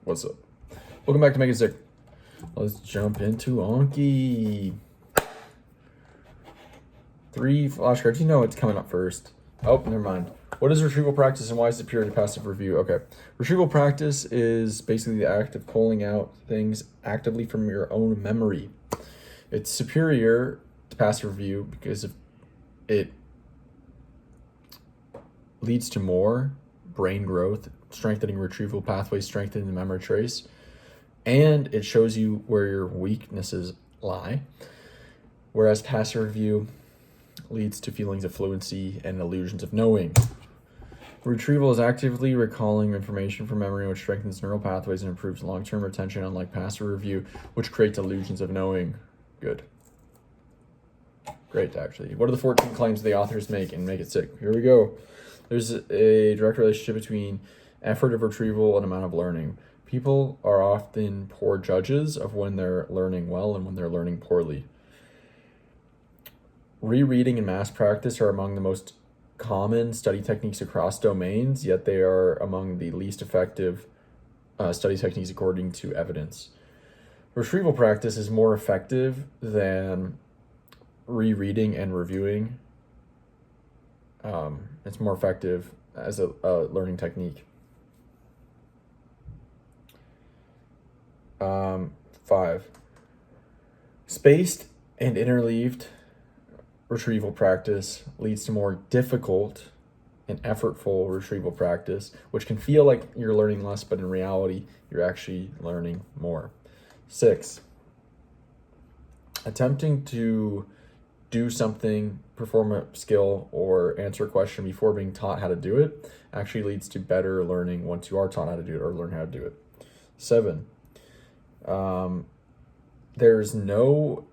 What's up? Welcome back to Make It Sick. Let's jump into Anki. 3 flashcards. You know what's coming up first. Oh, never mind. What is retrieval practice and why is it superior to passive review? Okay. Retrieval practice is basically the act of pulling out things actively from your own memory. It's superior to passive review because it leads to more brain growth, strengthening retrieval pathways, strengthening the memory trace, and it shows you where your weaknesses lie. Whereas passive review leads to feelings of fluency and illusions of knowing. Retrieval is actively recalling information from memory, which strengthens neural pathways and improves long-term retention, unlike passive review, which creates illusions of knowing. Good. Great, actually. What are the 14 claims the authors make and Make It Sick? Here we go. There's a direct relationship between effort of retrieval and amount of learning. People are often poor judges of when they're learning well and when they're learning poorly. Rereading and mass practice are among the most common study techniques across domains, yet they are among the least effective study techniques according to evidence. Retrieval practice is more effective than rereading and reviewing. It's more effective as a learning technique. 5. Spaced and interleaved retrieval practice leads to more difficult and effortful retrieval practice, which can feel like you're learning less, but in reality, you're actually learning more. 6. Attempting to do something, perform a skill, or answer a question before being taught how to do it actually leads to better learning once you are taught how to do it or learn how to do it. 7. There's no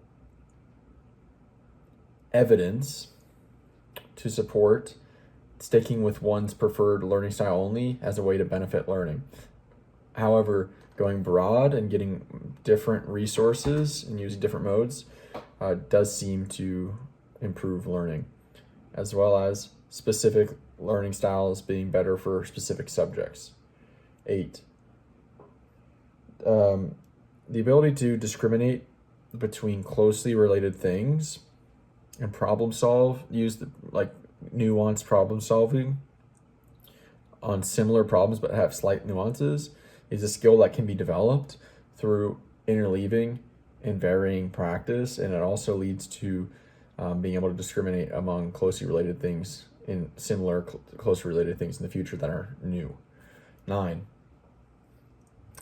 evidence to support sticking with one's preferred learning style only as a way to benefit learning. However, going broad and getting different resources and using different modes does seem to improve learning, as well as specific learning styles being better for specific subjects. 8. The ability to discriminate between closely related things and problem solve, use nuanced problem solving on similar problems but have slight nuances, is a skill that can be developed through interleaving and varying practice, and it also leads to being able to discriminate among closely related things in similar closely related things in the future that are new. 9.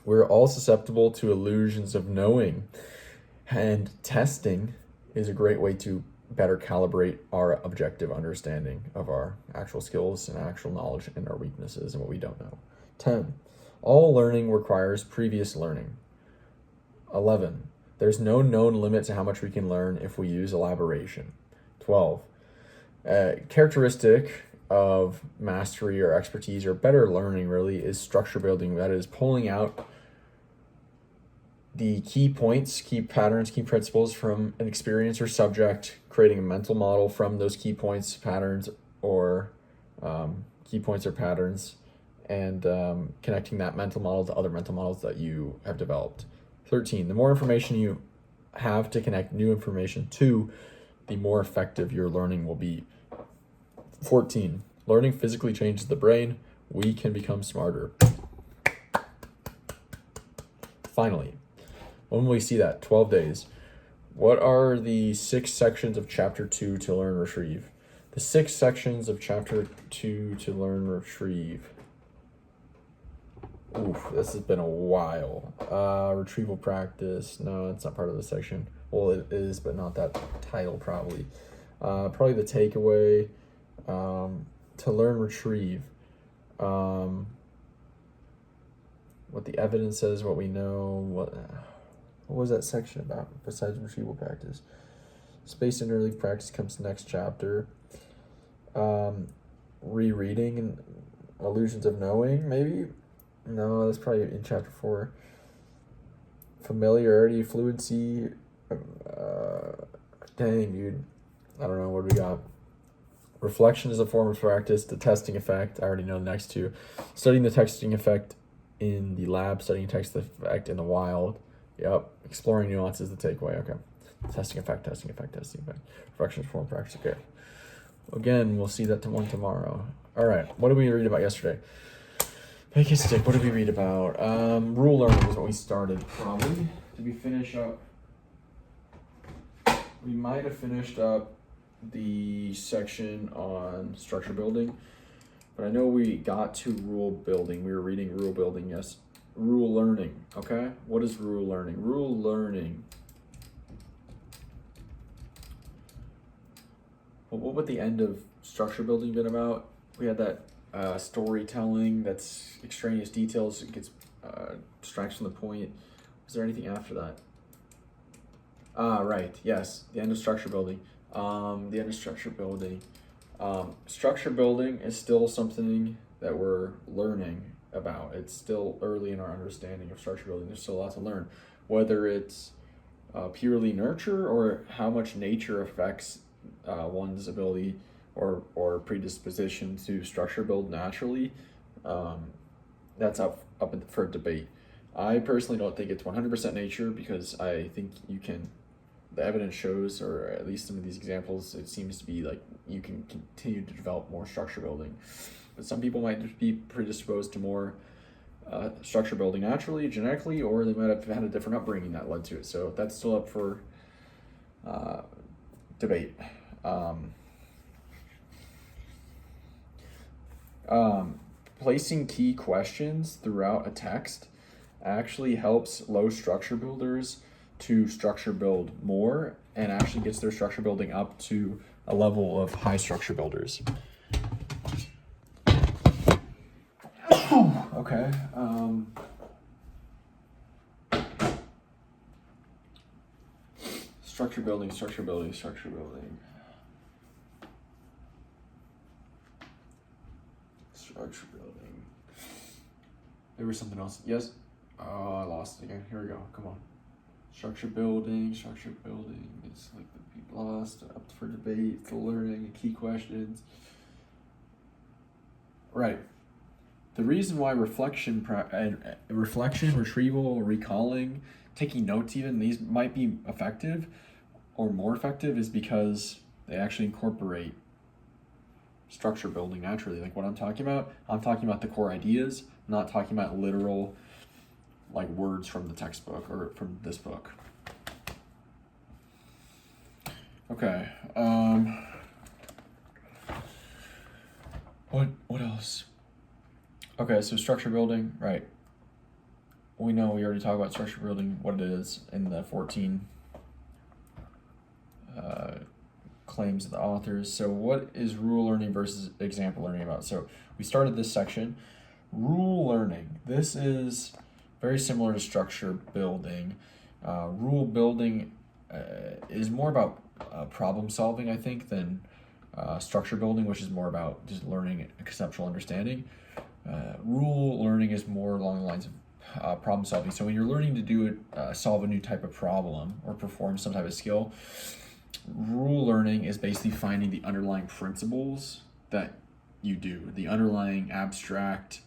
We're all susceptible to illusions of knowing, and testing is a great way to better calibrate our objective understanding of our actual skills and actual knowledge and our weaknesses and what we don't know. 10. All learning requires previous learning. 11. There's no known limit to how much we can learn if we use elaboration. 12. Characteristic of mastery or expertise or better learning really is structure building. That is pulling out the key points, key patterns, key principles from an experience or subject, creating a mental model from those key points, patterns, or key points or patterns, and connecting that mental model to other mental models that you have developed. 13. The more information you have to connect new information to, the more effective your learning will be. 14. Learning physically changes the brain. We can become smarter. Finally, when will we see that? 12 days. What are the 6 sections of Chapter 2 to learn retrieve? The 6 sections of Chapter 2 to learn retrieve. Oof, this has been a while. Retrieval practice. No, it's not part of the section. Well, it is, but not that title probably. Probably the takeaway. To learn retrieve. What the evidence says, what we know, what was that section about besides retrieval practice? Space and early practice comes next chapter. Rereading and illusions of knowing, maybe? No, that's probably in chapter 4. Familiarity, fluency. Dang, dude. I don't know. What do we got? Reflection is a form of practice. The testing effect. I already know the next two. Studying the testing effect in the lab, studying text effect in the wild. Yep. Exploring nuances, the takeaway. Okay. Testing effect. Reflections, form, practice. Okay. Again, we'll see that tomorrow. All right. What did we read about yesterday? Make it stick. What did we read about? Rule learning is what we started, probably. Did we finish up? We might have finished up the section on structure building, but I know we got to rule building. We were reading rule building, yes. Rule learning, okay? What is rule learning? Rule learning. Well, what would the end of structure building been about? We had that storytelling, that's extraneous details, it gets distracts from the point. Was there anything after that? Right, yes, the end of structure building. The end of structure building. Structure building is still something that we're learning about. It's still early in our understanding of structure building. There's still a lot to learn, whether it's purely nurture or how much nature affects one's ability or predisposition to structure build naturally. That's up for debate. I personally don't think it's 100% nature, because I think the evidence shows, or at least some of these examples, it seems to be like you can continue to develop more structure building. But some people might just be predisposed to more structure building naturally, genetically, or they might have had a different upbringing that led to it. So that's still up for debate. Placing key questions throughout a text actually helps low structure builders to structure build more, and actually gets their structure building up to a level of high structure builders. Okay. Structure building. There was something else. Yes? Oh, I lost it again. Here we go. Come on. Structure building. It's like the people lost, up for debate, for learning, key questions. Right. The reason why reflection, retrieval, recalling, taking notes even, these might be effective or more effective, is because they actually incorporate structure building naturally. Like what I'm talking about the core ideas. I'm not talking about literal like words from the textbook or from this book. Okay. What else? Okay, so structure building, right. We already talked about structure building, what it is in the 14 claims of the authors. So what is rule learning versus example learning about? So we started this section. Rule learning. This is very similar to structure building. Rule building is more about problem solving, I think, than structure building, which is more about just learning conceptual understanding. Rule learning is more along the lines of problem solving. So when you're learning to do it, solve a new type of problem or perform some type of skill, rule learning is basically finding the underlying principles that you do, the underlying abstract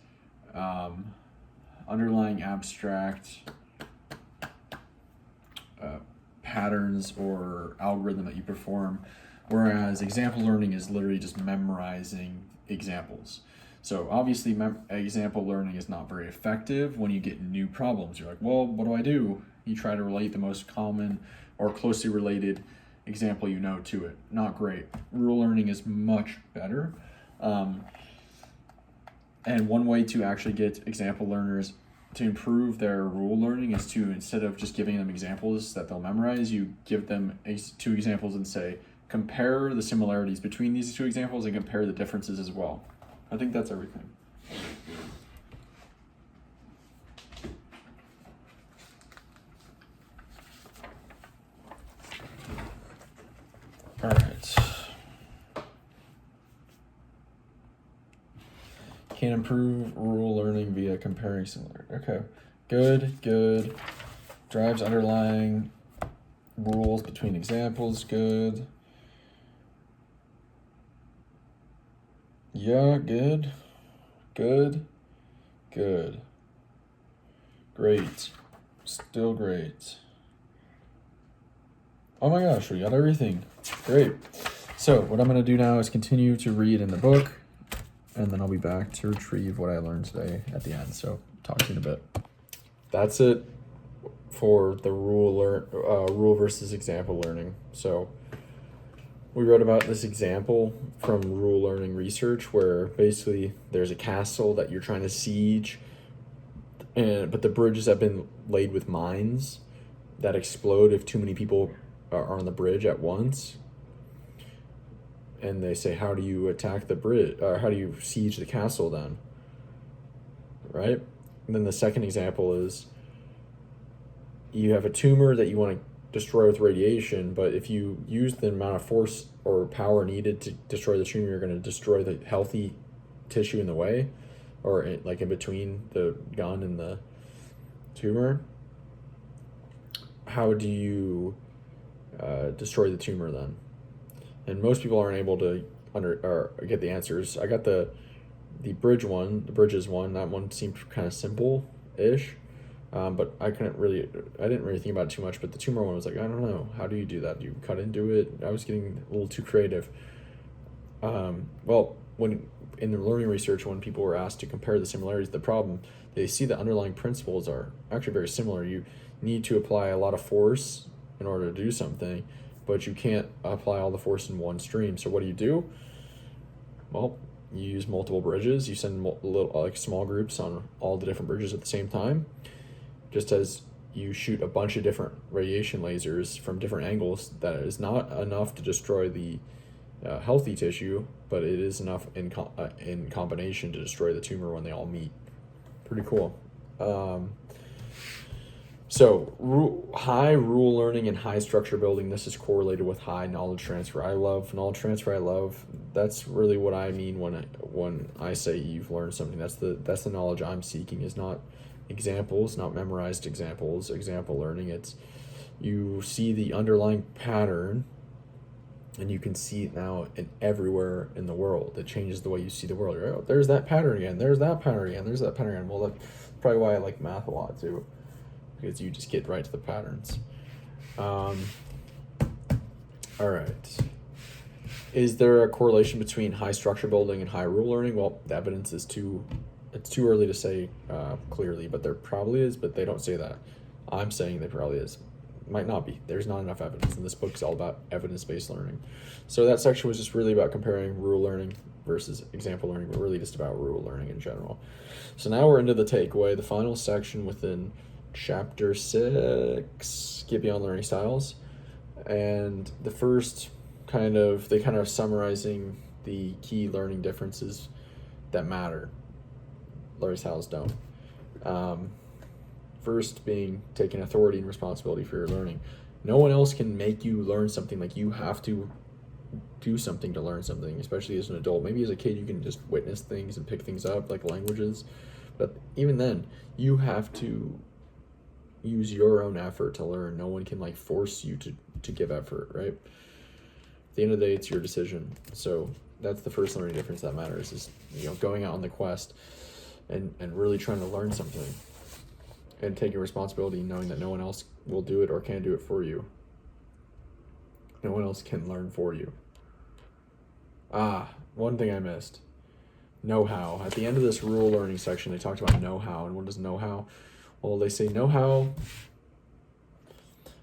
patterns or algorithm that you perform, whereas example learning is literally just memorizing examples. So obviously example learning is not very effective when you get new problems. You're like, well, what do I do? You try to relate the most common or closely related example to it. Not great. Rule learning is much better. And one way to actually get example learners to improve their rule learning is to, instead of just giving them examples that they'll memorize, you give them 2 examples and say, compare the similarities between these 2 examples and compare the differences as well. I think that's everything. All right. Can improve rule learning via comparing similar. Okay. Good. Drives underlying rules between examples. Good. Yeah, good. Great. Still great. Oh my gosh, we got everything. Great. So what I'm going to do now is continue to read in the book, and then I'll be back to retrieve what I learned today at the end. So talk to you in a bit. That's it for the rule versus example learning. So we read about this example from rule learning research where basically there's a castle that you're trying to siege, but the bridges have been laid with mines that explode if too many people are on the bridge at once. And they say, how do you attack the bridge? Or how do you siege the castle then? Right? And then the second example is you have a tumor that you want to destroy with radiation, but if you use the amount of force or power needed to destroy the tumor, you're going to destroy the healthy tissue in the way, or in between the gun and the tumor. How do you destroy the tumor then? And most people aren't able to get the answers. I got the bridges one. That one seemed kind of simple-ish, but I didn't really think about it too much. But the tumor one was like, I don't know. How do you do that? Do you cut into it? I was getting a little too creative. Well, when in the learning research, when people were asked to compare the similarities to the problem, they see the underlying principles are actually very similar. You need to apply a lot of force in order to do something, but you can't apply all the force in one stream. So what do? Well, you use multiple bridges. You send small groups on all the different bridges at the same time, just as you shoot a bunch of different radiation lasers from different angles. That is not enough to destroy the healthy tissue, but it is enough in combination to destroy the tumor when they all meet. Pretty cool. So high rule learning and high structure building, this is correlated with high knowledge transfer. I love knowledge transfer. That's really what I mean when I say you've learned something. That's the knowledge I'm seeking, is not examples, not memorized examples, example learning. It's you see the underlying pattern and you can see it now everywhere in the world. It changes the way you see the world. You're, oh, there's that pattern again, there's that pattern again, there's that pattern again. Well, that's probably why I like math a lot too, because you just get right to the patterns. All right. Is there a correlation between high structure building and high rule learning? Well, the evidence is it's too early to say clearly, but there probably is, but they don't say that. I'm saying there probably is. Might not be. There's not enough evidence, and this book is all about evidence-based learning. So that section was just really about comparing rule learning versus example learning, but really just about rule learning in general. So now we're into the takeaway, the final section within Chapter 6, Get Beyond Learning Styles. And the first they kind of summarizing the key learning differences that matter. Learning styles don't. First being taking authority and responsibility for your learning. No one else can make you learn something. Like, you have to do something to learn something, especially as an adult. Maybe as a kid you can just witness things and pick things up, like languages. But even then, you have to use your own effort to learn. No one can force you to give effort, right? At the end of the day, it's your decision. So that's the first learning difference that matters, is going out on the quest and really trying to learn something and taking responsibility, knowing that no one else will do it or can do it for you. No one else can learn for you. One thing I missed. Know-how. At the end of this rule learning section, they talked about know-how. And what is know-how? Well, they say know-how,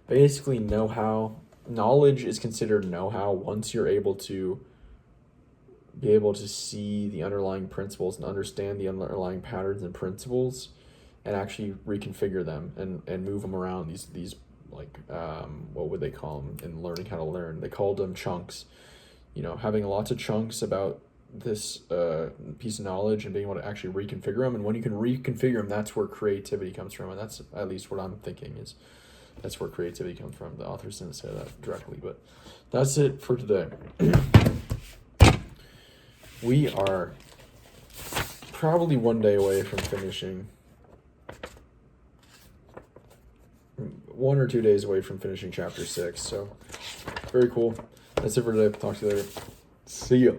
basically know-how, knowledge is considered know-how once you're able to see the underlying principles and understand the underlying patterns and principles and actually reconfigure them and move them around. These what would they call them in learning how to learn? They called them chunks. Having lots of chunks about this piece of knowledge and being able to actually reconfigure them. And when you can reconfigure them, that's where creativity comes from. And that's at least what I'm thinking, is that's where creativity comes from. The authors didn't say that directly, but that's it for today. We are probably one day away from finishing, 1 or 2 days away from finishing chapter 6. So very cool. That's it for today. Talk to you later. See ya.